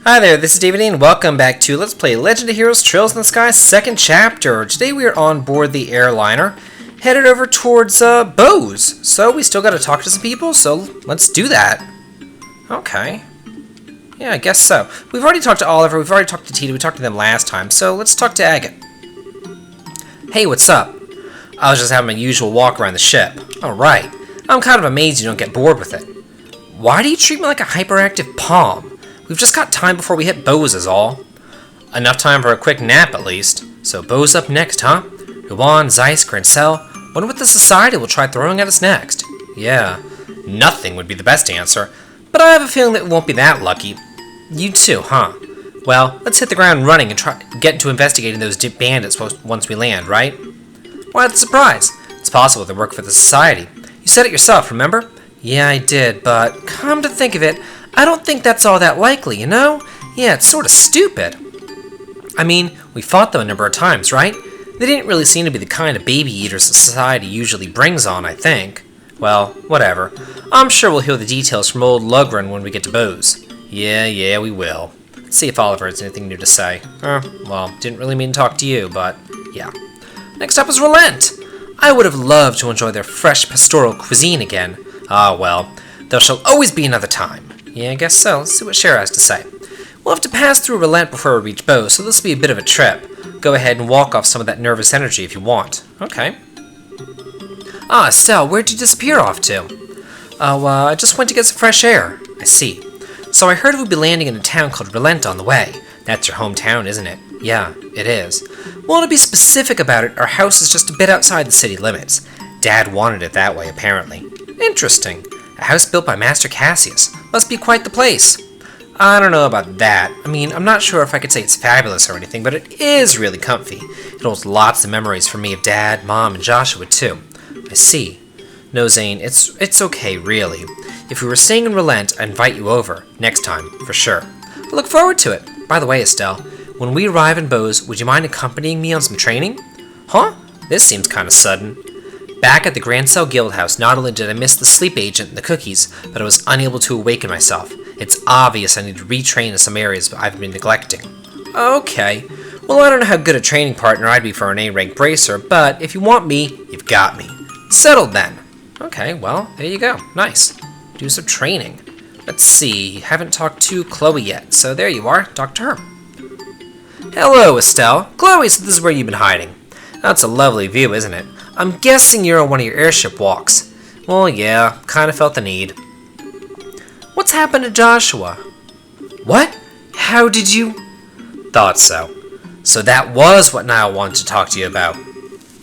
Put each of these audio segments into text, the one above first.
Hi there, this is David and welcome back to Let's Play Legend of Heroes Trails in the Sky 2nd chapter. Today we are on board the airliner, headed over towards Bose. So we still got to talk to some people, so let's do that. Okay. Yeah, I guess so. We've already talked to Oliver, we've already talked to Tita, we talked to them last time, so let's talk to Agate. Hey, what's up? I was just having my usual walk around the ship. Alright. I'm kind of amazed you don't get bored with it. Why do you treat me like a hyperactive palm? We've just got time before we hit Bose is all. Enough time for a quick nap at least. So Bose up next, huh? Ruan, Zeiss, Grancel. Wonder what the society will try throwing at us next. Yeah, nothing would be the best answer, but I have a feeling that we won't be that lucky. You too, huh? Well, let's hit the ground running and try get into investigating those bandits once we land, right? Why the surprise? It's possible they work for the society. You said it yourself, remember? Yeah, I did, but come to think of it, I don't think that's all that likely, you know? Yeah, it's sort of stupid. I mean, we fought them a number of times, right? They didn't really seem to be the kind of baby eaters society usually brings on, I think. Well, whatever. I'm sure we'll hear the details from old Ruan when we get to Bose. Yeah, we will. Let's see if Oliver has anything new to say. Well, didn't really mean to talk to you, but yeah. Next up is Relent. I would have loved to enjoy their fresh pastoral cuisine again. Ah, well, there shall always be another time. Yeah, I guess so. Let's see what Cher has to say. We'll have to pass through Relent before we reach Bose, so this will be a bit of a trip. Go ahead and walk off some of that nervous energy if you want. Okay. Ah, Estelle, where'd you disappear off to? Oh, I just went to get some fresh air. I see. So I heard we'd be landing in a town called Relent on the way. That's your hometown, isn't it? Yeah, it is. Well, to be specific about it, our house is just a bit outside the city limits. Dad wanted it that way, apparently. Interesting. A house built by Master Cassius. Must be quite the place. I don't know about that. I mean, I'm not sure if I could say it's fabulous or anything, but it is really comfy. It holds lots of memories for me of Dad, Mom, and Joshua, too. I see. No, Zane, it's okay, really. If we were staying in Relent, I'd invite you over. Next time, for sure. I look forward to it. By the way, Estelle, when we arrive in Bose, would you mind accompanying me on some training? Huh? This seems kind of sudden. Back at the Grancel Guildhouse, not only did I miss the sleep agent and the cookies, but I was unable to awaken myself. It's obvious I need to retrain in some areas I've been neglecting. Okay. Well, I don't know how good a training partner I'd be for an A-rank bracer, but if you want me, you've got me. Settled then. Okay, well, there you go. Nice. Do some training. Let's see, you haven't talked to Chloe yet, so there you are. Talk to her. Hello, Estelle. Chloe, so this is where you've been hiding. That's a lovely view, isn't it? I'm guessing you're on one of your airship walks. Well, yeah, kind of felt the need. What's happened to Joshua? What? How did you? Thought so. So that was what Niall wanted to talk to you about.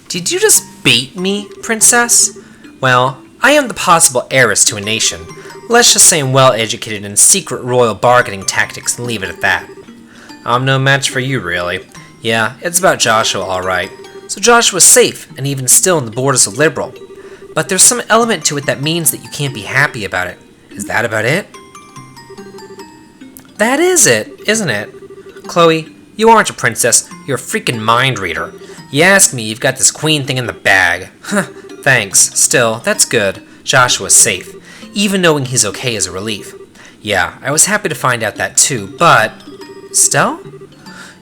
Did you just bait me, princess? Well, I am the possible heiress to a nation. Let's just say I'm well educated in secret royal bargaining tactics and leave it at that. I'm no match for you, really. Yeah, it's about Joshua, all right. So Joshua's safe, and even still in the borders of Liberal. But there's some element to it that means that you can't be happy about it. Is that about it? That is it, isn't it? Chloe, you aren't a princess, you're a freaking mind reader. You ask me, you've got this queen thing in the bag. Thanks, still, that's good. Joshua's safe. Even knowing he's okay is a relief. Yeah, I was happy to find out that too, but... Stell?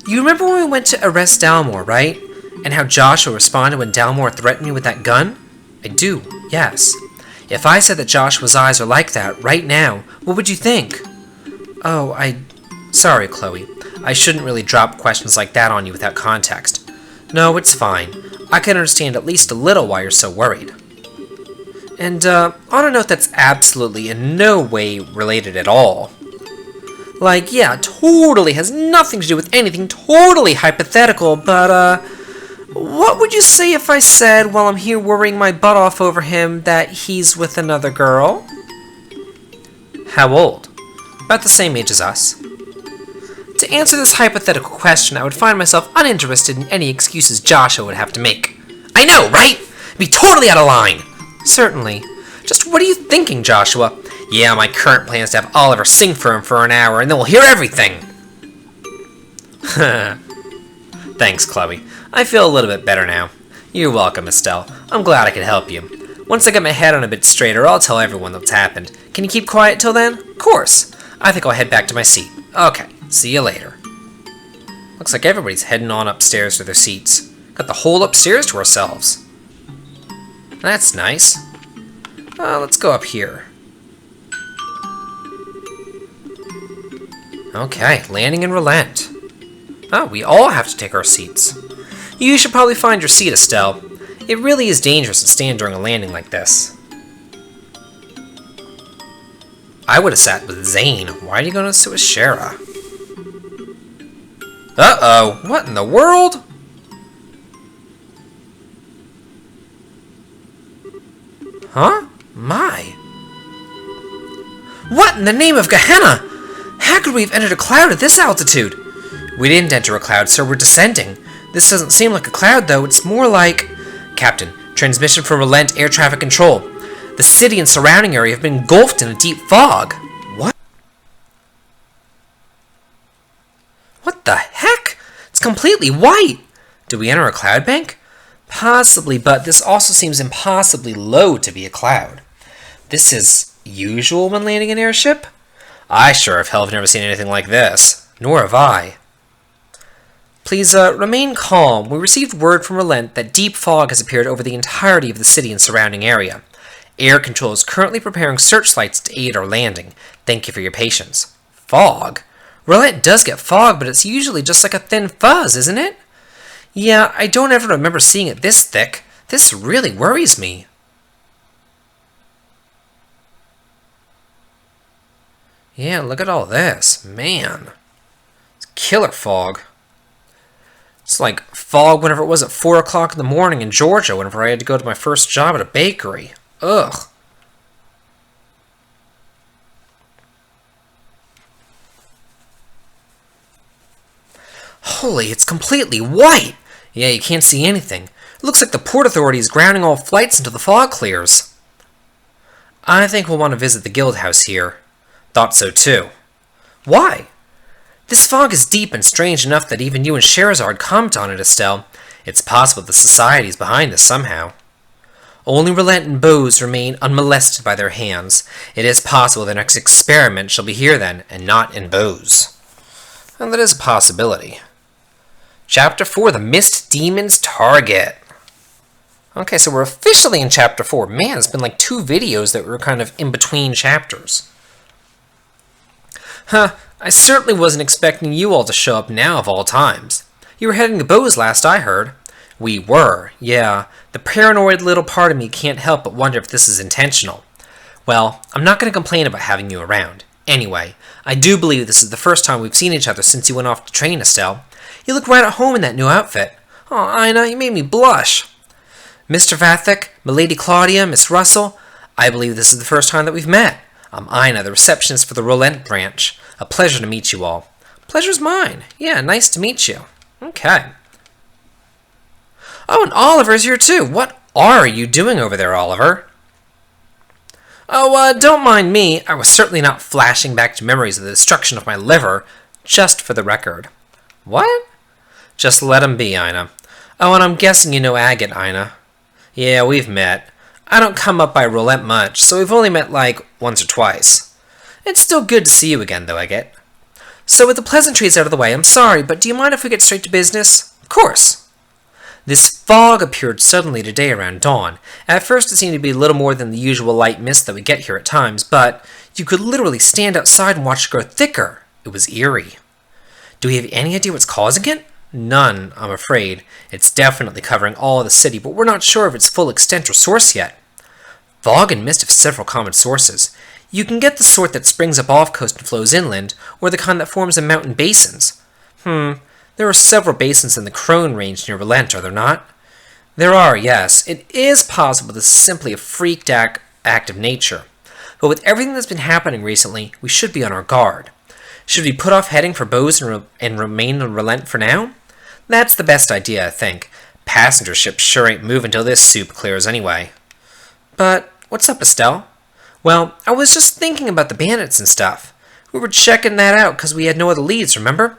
You remember when we went to arrest Dalmor, right? And how Joshua responded when Dalmor threatened me with that gun? I do, yes. If I said that Joshua's eyes are like that right now, what would you think? Oh, Sorry, Chloe. I shouldn't really drop questions like that on you without context. No, it's fine. I can understand at least a little why you're so worried. And, on a note that's absolutely in no way related at all. Like, yeah, totally has nothing to do with anything, totally hypothetical, but, what would you say if I said, while I'm here worrying my butt off over him, that he's with another girl? How old? About the same age as us. To answer this hypothetical question, I would find myself uninterested in any excuses Joshua would have to make. I know, right? It'd be totally out of line. Certainly. Just what are you thinking, Joshua? Yeah, my current plan is to have Oliver sing for him for an hour, and then we'll hear everything. Thanks, Chloe. I feel a little bit better now. You're welcome, Estelle. I'm glad I could help you. Once I get my head on a bit straighter, I'll tell everyone what's happened. Can you keep quiet till then? Of course. I think I'll head back to my seat. Okay, see you later. Looks like everybody's heading on upstairs to their seats. Got the whole upstairs to ourselves. That's nice. Let's go up here. Okay, landing and relent. Oh, we all have to take our seats. You should probably find your seat, Estelle. It really is dangerous to stand during a landing like this. I would have sat with Zane. Why are you going to sit with Shara? Uh-oh, what in the world? Huh? My. What in the name of Gehenna? How could we have entered a cloud at this altitude? We didn't enter a cloud, sir. We're descending. This doesn't seem like a cloud, though. It's more like... Captain, transmission from Relent Air Traffic Control. The city and surrounding area have been engulfed in a deep fog. What? What the heck? It's completely white. Did we enter a cloud bank? Possibly, but this also seems impossibly low to be a cloud. This is usual when landing an airship? I sure as hell have never seen anything like this. Nor have I. Please, remain calm. We received word from Relent that deep fog has appeared over the entirety of the city and surrounding area. Air Control is currently preparing searchlights to aid our landing. Thank you for your patience. Fog? Relent does get fog, but it's usually just like a thin fuzz, isn't it? Yeah, I don't ever remember seeing it this thick. This really worries me. Yeah, look at all this. Man. It's killer fog. It's like fog whenever it was at 4 o'clock in the morning in Georgia whenever I had to go to my first job at a bakery. Ugh. Holy, it's completely white! Yeah, you can't see anything. It looks like the Port Authority is grounding all flights until the fog clears. I think we'll want to visit the guild house here. Thought so too. Why? This fog is deep and strange enough that even you and Sherazard comment on it, Estelle. It's possible the society is behind this somehow. Only Relent and Bose remain unmolested by their hands. It is possible the next experiment shall be here then, and not in Bose. And that is a possibility. Chapter 4, The Mist Demon's Target. Okay, so we're officially in Chapter 4. Man, it's been like 2 videos that were kind of in between chapters. Huh, I certainly wasn't expecting you all to show up now of all times. You were heading to Bose last I heard. We were, yeah. The paranoid little part of me can't help but wonder if this is intentional. Well, I'm not going to complain about having you around. Anyway, I do believe this is the first time we've seen each other since you went off to train, Estelle. You look right at home in that new outfit. Oh, Ina, you made me blush. Mr. Vathek, Milady Claudia, Miss Russell, I believe this is the first time that we've met. I'm Ina, the receptionist for the Relent branch. A pleasure to meet you all. Pleasure's mine. Yeah, nice to meet you. Okay. Oh, and Oliver's here too. What are you doing over there, Oliver? Oh, don't mind me. I was certainly not flashing back to memories of the destruction of my liver, just for the record. What? Just let him be, Ina. Oh, and I'm guessing you know Agate, Ina. Yeah, we've met. I don't come up by Relent much, so we've only met like once or twice. It's still good to see you again, though, Agate. So with the pleasantries out of the way, I'm sorry, but do you mind if we get straight to business? Of course. This fog appeared suddenly today around dawn. At first it seemed to be little more than the usual light mist that we get here at times, but you could literally stand outside and watch it grow thicker. It was eerie. Do we have any idea what's causing it? None, I'm afraid. It's definitely covering all of the city, but we're not sure of its full extent or source yet. Fog and mist have several common sources. You can get the sort that springs up off coast and flows inland, or the kind that forms in mountain basins. There are several basins in the Crone Range near Relent, are there not? There are, yes. It is possible this is simply a freaked act of nature. But with everything that's been happening recently, we should be on our guard. Should we put off heading for Bose and remain in Relent for now? That's the best idea, I think. Passenger ships sure ain't moving till this soup clears anyway. But what's up, Estelle? Well, I was just thinking about the bandits and stuff. We were checking that out because we had no other leads, remember?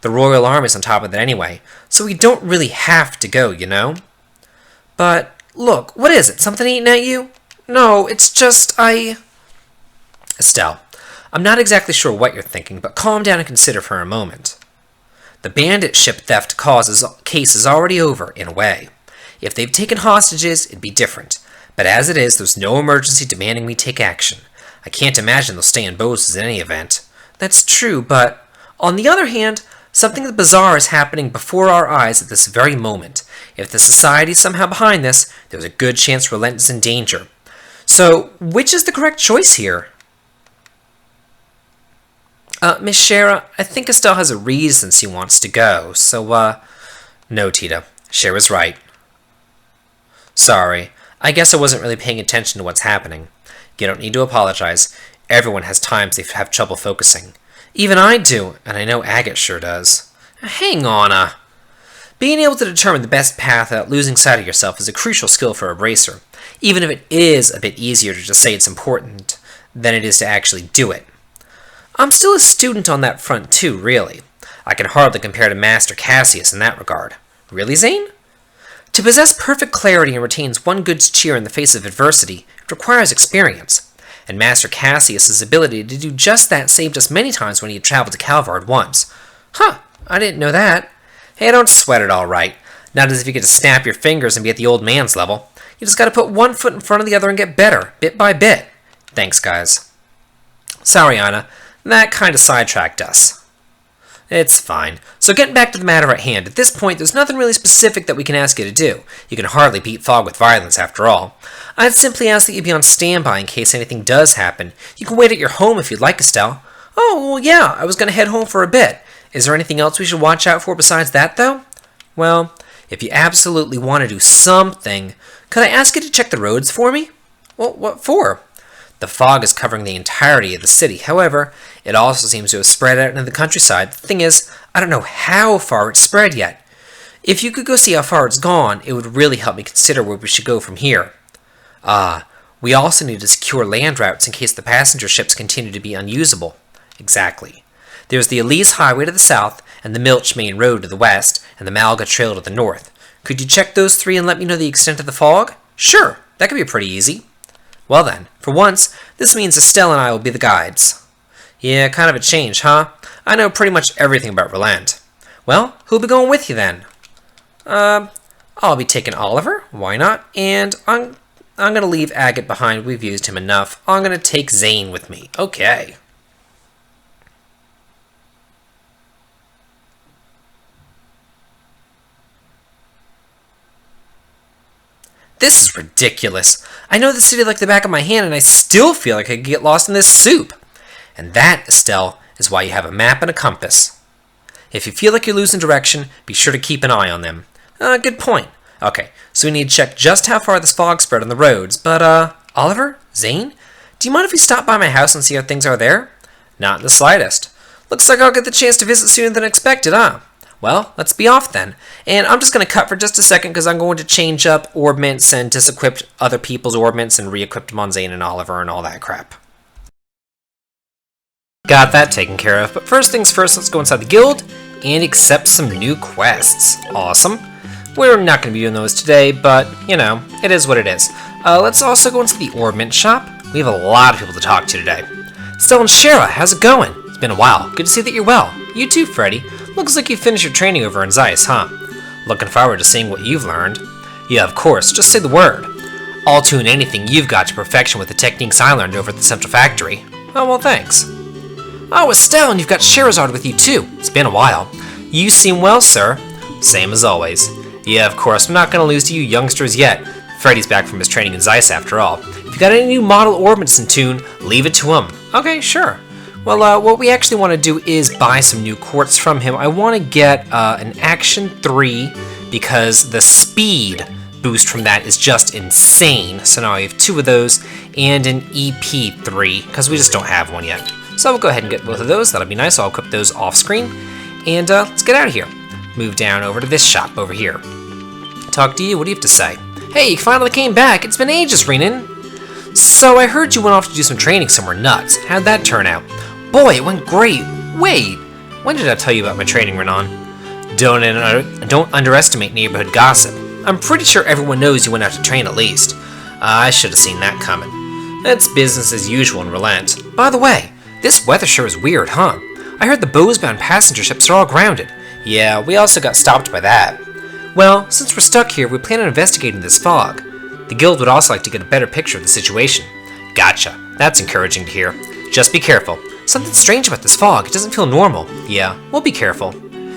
The Royal Army's on top of that anyway, so we don't really have to go, you know? But, look, what is it? Something eating at you? No, it's just, Estelle, I'm not exactly sure what you're thinking, but calm down and consider for a moment. The bandit ship theft case is already over, in a way. If they've taken hostages, it'd be different. But as it is, there's no emergency demanding we take action. I can't imagine they'll stay in Bose in any event. That's true, but on the other hand, something bizarre is happening before our eyes at this very moment. If the society's somehow behind this, there's a good chance Relent is in danger. So, which is the correct choice here? Miss Shara, I think Estelle has a reason she wants to go, so, No, Tita. Shara's right. Sorry. I guess I wasn't really paying attention to what's happening. You don't need to apologize. Everyone has times they have trouble focusing. Even I do, and I know Agate sure does. Hang on, Being able to determine the best path without losing sight of yourself is a crucial skill for a bracer, even if it is a bit easier to just say it's important than it is to actually do it. I'm still a student on that front too, really. I can hardly compare to Master Cassius in that regard. Really, Zane? To possess perfect clarity and retain one good cheer in the face of adversity, it requires experience, and Master Cassius's ability to do just that saved us many times when he had traveled to Calvard once. Huh, I didn't know that. Hey, don't sweat it, all right. Not as if you get to snap your fingers and be at the old man's level. You just gotta put one foot in front of the other and get better, bit by bit. Thanks, guys. Sorry, Anna. That kinda sidetracked us. It's fine. So getting back to the matter at hand, at this point there's nothing really specific that we can ask you to do. You can hardly beat fog with violence after all. I'd simply ask that you be on standby in case anything does happen. You can wait at your home if you'd like, Estelle. Oh, well, yeah, I was going to head home for a bit. Is there anything else we should watch out for besides that, though? Well, if you absolutely want to do something, could I ask you to check the roads for me? Well, what for? The fog is covering the entirety of the city. However, it also seems to have spread out into the countryside. The thing is, I don't know how far it's spread yet. If you could go see how far it's gone, it would really help me consider where we should go from here. We also need to secure land routes in case the passenger ships continue to be unusable. Exactly. There's the Elise Highway to the south, and the Milch Main Road to the west, and the Malga Trail to the north. Could you check those three and let me know the extent of the fog? Sure, that could be pretty easy. Well then, for once, this means Estelle and I will be the guides. Yeah, kind of a change, huh? I know pretty much everything about Relent. Well, who'll be going with you then? I'll be taking Oliver, why not? And I'm gonna leave Agate behind, we've used him enough. I'm gonna take Zane with me. Okay. This is ridiculous. I know the city like the back of my hand, and I still feel like I could get lost in this soup. And that, Estelle, is why you have a map and a compass. If you feel like you're losing direction, be sure to keep an eye on them. Good point. Okay, so we need to check just how far this fog spread on the roads, but, Oliver? Zane? Do you mind if we stop by my house and see how things are there? Not in the slightest. Looks like I'll get the chance to visit sooner than expected, huh? Well, let's be off then. And I'm just going to cut for just a second because I'm going to change up orbments and disequip other people's orbments and re-equip them on Zane and Oliver and all that crap. Got that taken care of, but first things first, let's go inside the guild and accept some new quests. Awesome. We're not going to be doing those today, but, you know, it is what it is. Let's also go into the orbment shop. We have a lot of people to talk to today. Stella and Shara, how's it going? It's been a while. Good to see that you're well. You too, Freddy. Looks like you finished your training over in Zeiss, huh? Looking forward to seeing what you've learned. Yeah, of course, just say the word. I'll tune anything you've got to perfection with the techniques I learned over at the Central Factory. Oh, well, thanks. Oh, Estelle, and you've got Sherazard with you too. It's been a while. You seem well, sir. Same as always. Yeah, of course, I'm not going to lose to you youngsters yet. Freddy's back from his training in Zeiss after all. If you got any new model orbits in tune, leave it to him. Okay, sure. Well, what we actually want to do is buy some new quartz from him. I want to get an Action 3 because the speed boost from that is just insane. So now I have 2 of those and an EP3 because we just don't have one yet. So we'll go ahead and get both of those. That'll be nice. I'll equip those off screen. And let's get out of here. Move down over to this shop over here. Talk to you. What do you have to say? Hey, you finally came back. It's been ages, Renan. So I heard you went off to do some training somewhere nuts. How'd that turn out? Boy, it went great. Wait, when did I tell you about my training, Renan? Don't underestimate neighborhood gossip. I'm pretty sure everyone knows you went out to train at least. I should have seen that coming. It's business as usual in Relent. By the way, This weather sure is weird, huh? I heard the Bowes-bound passenger ships are all grounded. Yeah, we also got stopped by that. Well, since we're stuck here, we plan on investigating this fog. The guild would also like to get a better picture of the situation. Gotcha. That's encouraging to hear. Just be careful. Something's strange about this fog. It doesn't feel normal. Yeah, we'll be careful.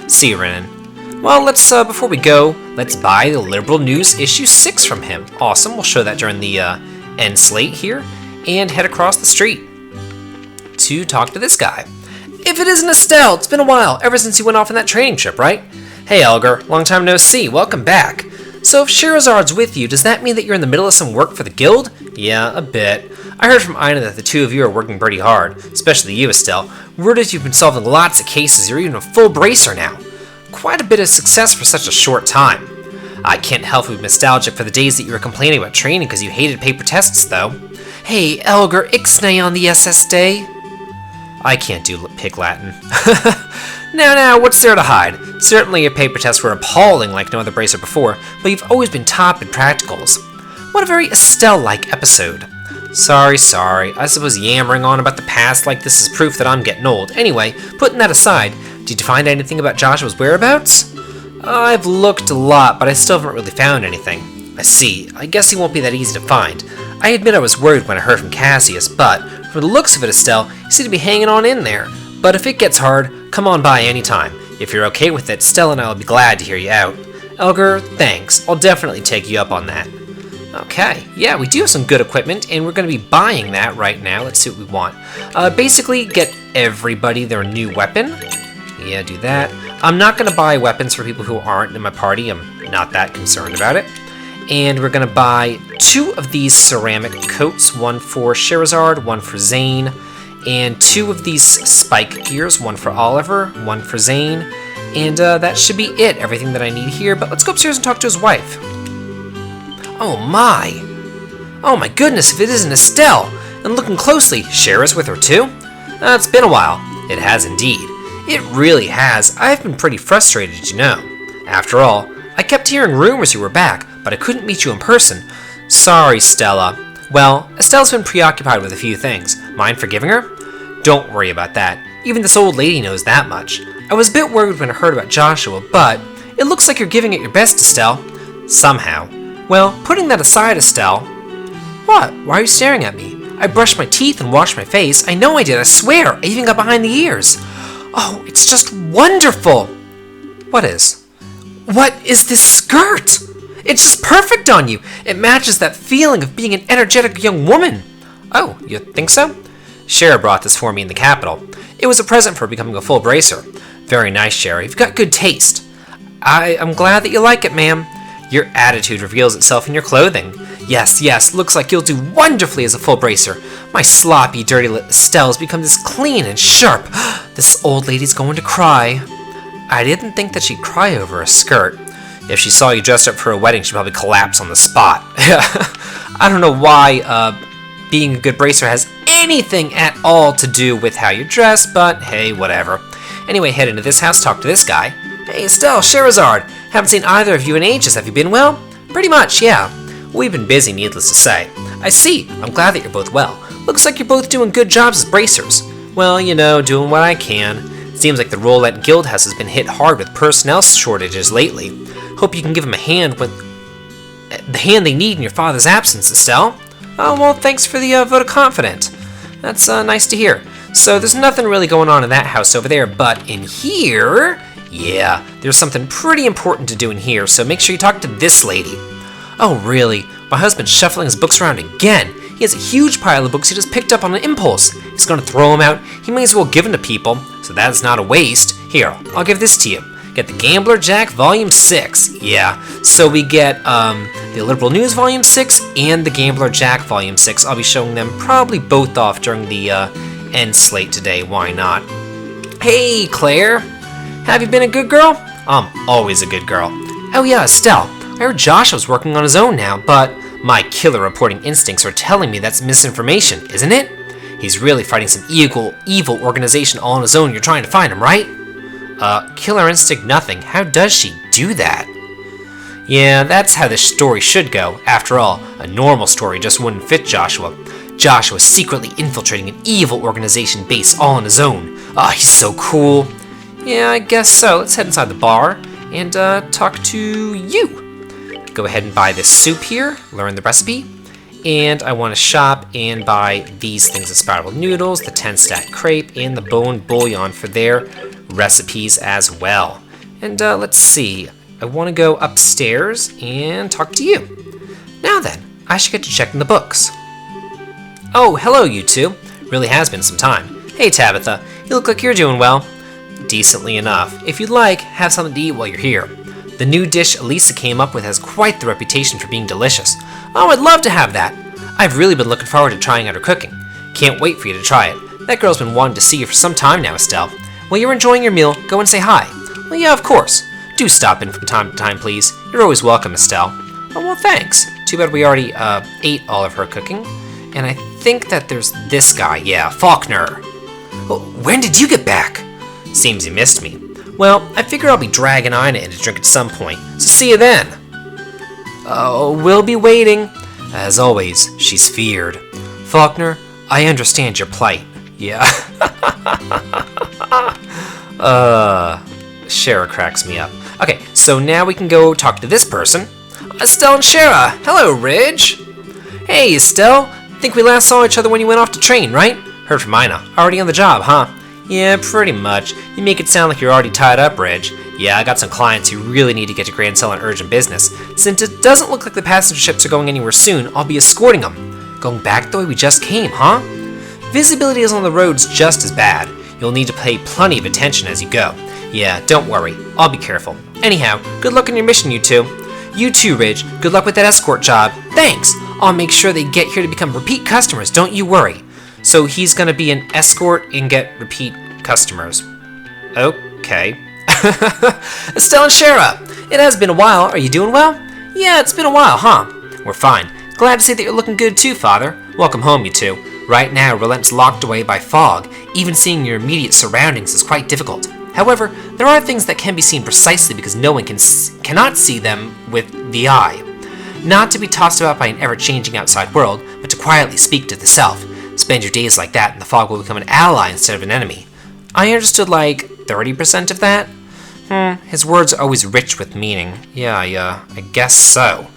See you, Renan. Well, before we go, let's buy the Liberal News issue 6 from him. Awesome. We'll show that during the end slate here. And head across the street to talk to this guy. If it isn't Estelle, it's been a while, ever since you went off on that training trip, right? Hey, Elgar, long time no see, welcome back. So if Scheherazad's with you, does that mean that you're in the middle of some work for the guild? Yeah, a bit. I heard from Ina that the two of you are working pretty hard, especially you, Estelle. Word is you've been solving lots of cases, you're even a full bracer now. Quite a bit of success for such a short time. I can't help but be nostalgic for the days that you were complaining about training because you hated paper tests, though. Hey, Elgar, ixnay on the SS day. I can't do pig Latin. Now, what's there to hide? Certainly your paper tests were appalling like no other bracer before, but you've always been top in practicals. What a very Estelle-like episode. Sorry. I suppose yammering on about the past like this is proof that I'm getting old. Anyway, putting that aside, did you find anything about Joshua's whereabouts? I've looked a lot, but I still haven't really found anything. I see. I guess he won't be that easy to find. I admit I was worried when I heard from Cassius, but from the looks of it, Estelle, you seem to be hanging on in there. But if it gets hard, come on by anytime. If you're okay with it, Stella and I will be glad to hear you out. Elgar, thanks. I'll definitely take you up on that. Okay, yeah, we do have some good equipment, and we're going to be buying that right now. Let's see what we want. Basically, get everybody their new weapon. Yeah, do that. I'm not going to buy weapons for people who aren't in my party. I'm not that concerned about it. And we're going to buy 2 of these ceramic coats, one for Scheherazade, one for Zane, and 2 of these spike gears, one for Oliver, one for Zane, and that should be it, everything that I need here, but let's go upstairs and talk to his wife. Oh my goodness, if it isn't Estelle, and looking closely, Scheherazade with her too? It's been a while. It has indeed. It really has. I've been pretty frustrated, you know. After all, I kept hearing rumors you were back, but I couldn't meet you in person. Sorry, Stella. Well, Estelle's been preoccupied with a few things. Mind forgiving her? Don't worry about that. Even this old lady knows that much. I was a bit worried when I heard about Joshua, but it looks like you're giving it your best, Estelle. Somehow. Well, putting that aside, Estelle. What? Why are you staring at me? I brushed my teeth and washed my face. I know I did, I swear. I even got behind the ears. Oh, it's just wonderful. What is? What is this skirt? It's just perfect on you. It matches that feeling of being an energetic young woman. Oh, you think so? Shara brought this for me in the capital. It was a present for becoming a full bracer. Very nice, Shara. You've got good taste. I'm glad that you like it, ma'am. Your attitude reveals itself in your clothing. Yes, looks like you'll do wonderfully as a full bracer. My sloppy, dirty Estelle's become this clean and sharp. This old lady's going to cry. I didn't think that she'd cry over a skirt. If she saw you dressed up for a wedding, she'd probably collapse on the spot. I don't know why being a good bracer has anything at all to do with how you dress, but hey, whatever. Anyway, head into this house, talk to this guy. Hey, Estelle, Scheherazade. Haven't seen either of you in ages. Have you been well? Pretty much, yeah. We've been busy, needless to say. I see. I'm glad that you're both well. Looks like you're both doing good jobs as bracers. Well, you know, doing what I can. Seems like the Roulette Guildhouse has been hit hard with personnel shortages lately. Hope you can give them a hand with the hand they need in your father's absence, Estelle. Oh, well, thanks for the vote of confidence. That's nice to hear. So there's nothing really going on in that house over there, but in here, yeah, there's something pretty important to do in here, so make sure you talk to this lady. Oh, really? My husband's shuffling his books around again. He has a huge pile of books he just picked up on an impulse. He's going to throw them out. He may as well give them to people, so that's not a waste. Here, I'll give this to you. Get the Gambler Jack Volume 6. Yeah, so we get the Liberal News Volume 6 and the Gambler Jack Volume 6. I'll be showing them probably both off during the end slate today. Why not? Hey, Claire. Have you been a good girl? I'm always a good girl. Oh yeah, Estelle. I heard Joshua's working on his own now, but my killer reporting instincts are telling me that's misinformation, isn't it? He's really fighting some evil organization all on his own. You're trying to find him, right? Killer instinct nothing. How does she do that? Yeah, that's how this story should go. After all, a normal story just wouldn't fit Joshua. Joshua is secretly infiltrating an evil organization base all on his own. Ah, he's so cool. Yeah, I guess so. Let's head inside the bar and talk to you. Go ahead and buy this soup here, learn the recipe. And I want to shop and buy these things, the spiral noodles, the 10-stack crepe, and the bone bouillon for their recipes as well. And let's see, I want to go upstairs and talk to you. Now then, I should get to checking the books. Oh, hello you two. Really has been some time. Hey Tabitha, you look like you're doing well. Decently enough. If you'd like, have something to eat while you're here. The new dish Elisa came up with has quite the reputation for being delicious. Oh, I'd love to have that. I've really been looking forward to trying out her cooking. Can't wait for you to try it. That girl's been wanting to see you for some time now, Estelle. While you're enjoying your meal, go and say hi. Well, yeah, of course. Do stop in from time to time, please. You're always welcome, Estelle. Oh, well, thanks. Too bad we already ate all of her cooking. And I think that there's this guy, yeah, Faulkner. Well, when did you get back? Seems you missed me. Well, I figure I'll be dragging Ina in to drink at some point, so see you then. Oh, we'll be waiting. As always, she's feared. Faulkner, I understand your plight. Yeah. Shara cracks me up. Okay, so now we can go talk to this person. Estelle and Shara. Hello, Ridge. Hey, Estelle. Think we last saw each other when you went off to train, right? Heard from Ina. Already on the job, huh? Yeah, pretty much. You make it sound like you're already tied up, Ridge. Yeah, I got some clients who really need to get to Grand Cell on urgent business. Since it doesn't look like the passenger ships are going anywhere soon, I'll be escorting them. Going back the way we just came, huh? Visibility is on the roads just as bad. You'll need to pay plenty of attention as you go. Yeah, don't worry. I'll be careful. Anyhow, good luck on your mission, you two. You too, Ridge. Good luck with that escort job. Thanks. I'll make sure they get here to become repeat customers, don't you worry. So he's gonna be an escort and get repeat customers. Okay. Estelle and Shara, it has been a while. Are you doing well? Yeah, it's been a while, huh? We're fine. Glad to see that you're looking good too, Father. Welcome home, you two. Right now, Relent's locked away by fog. Even seeing your immediate surroundings is quite difficult. However, there are things that can be seen precisely because no one cannot see them with the eye. Not to be tossed about by an ever-changing outside world, but to quietly speak to the self. Spend your days like that and the fog will become an ally instead of an enemy. I understood like 30% of that? His words are always rich with meaning. Yeah, I guess so.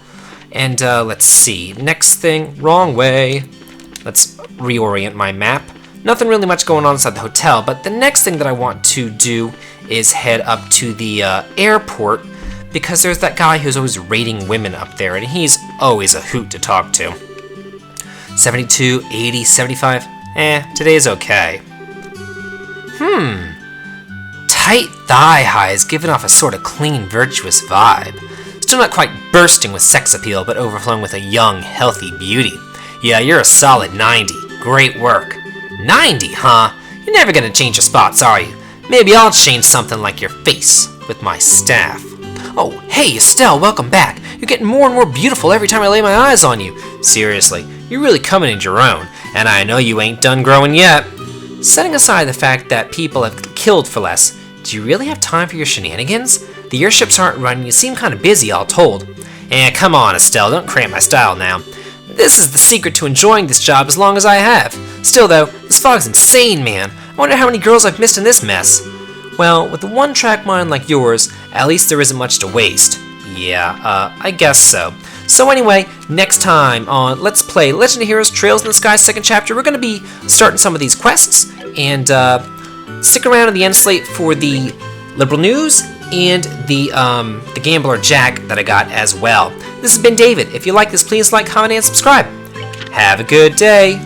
And let's see, next thing, wrong way. Let's reorient my map. Nothing really much going on inside the hotel, but the next thing that I want to do is head up to the airport because there's that guy who's always rating women up there, and he's always a hoot to talk to. 72, 80, 75, today's okay. Tight thigh highs giving off a sort of clean, virtuous vibe. Still not quite bursting with sex appeal, but overflowing with a young, healthy beauty. Yeah, you're a solid 90. Great work. 90, huh? You're never gonna change your spots, are you? Maybe I'll change something like your face with my staff. Oh, hey, Estelle, welcome back. You're getting more and more beautiful every time I lay my eyes on you. Seriously, you're really coming into your own, and I know you ain't done growing yet. Setting aside the fact that people have killed for less, do you really have time for your shenanigans? The airships aren't running, you seem kind of busy, all told. Come on, Estelle, don't cramp my style now. This is the secret to enjoying this job as long as I have. Still though, this fog's insane, man. I wonder how many girls I've missed in this mess. Well, with a one-track mind like yours, at least there isn't much to waste. Yeah, I guess so. So anyway, next time on Let's Play Legend of Heroes Trails in the Sky 2nd chapter, we're going to be starting some of these quests, and stick around in the end slate for the Liberal News and the Gambler Jack that I got as well. This has been David. If you like this, please like, comment, and subscribe. Have a good day.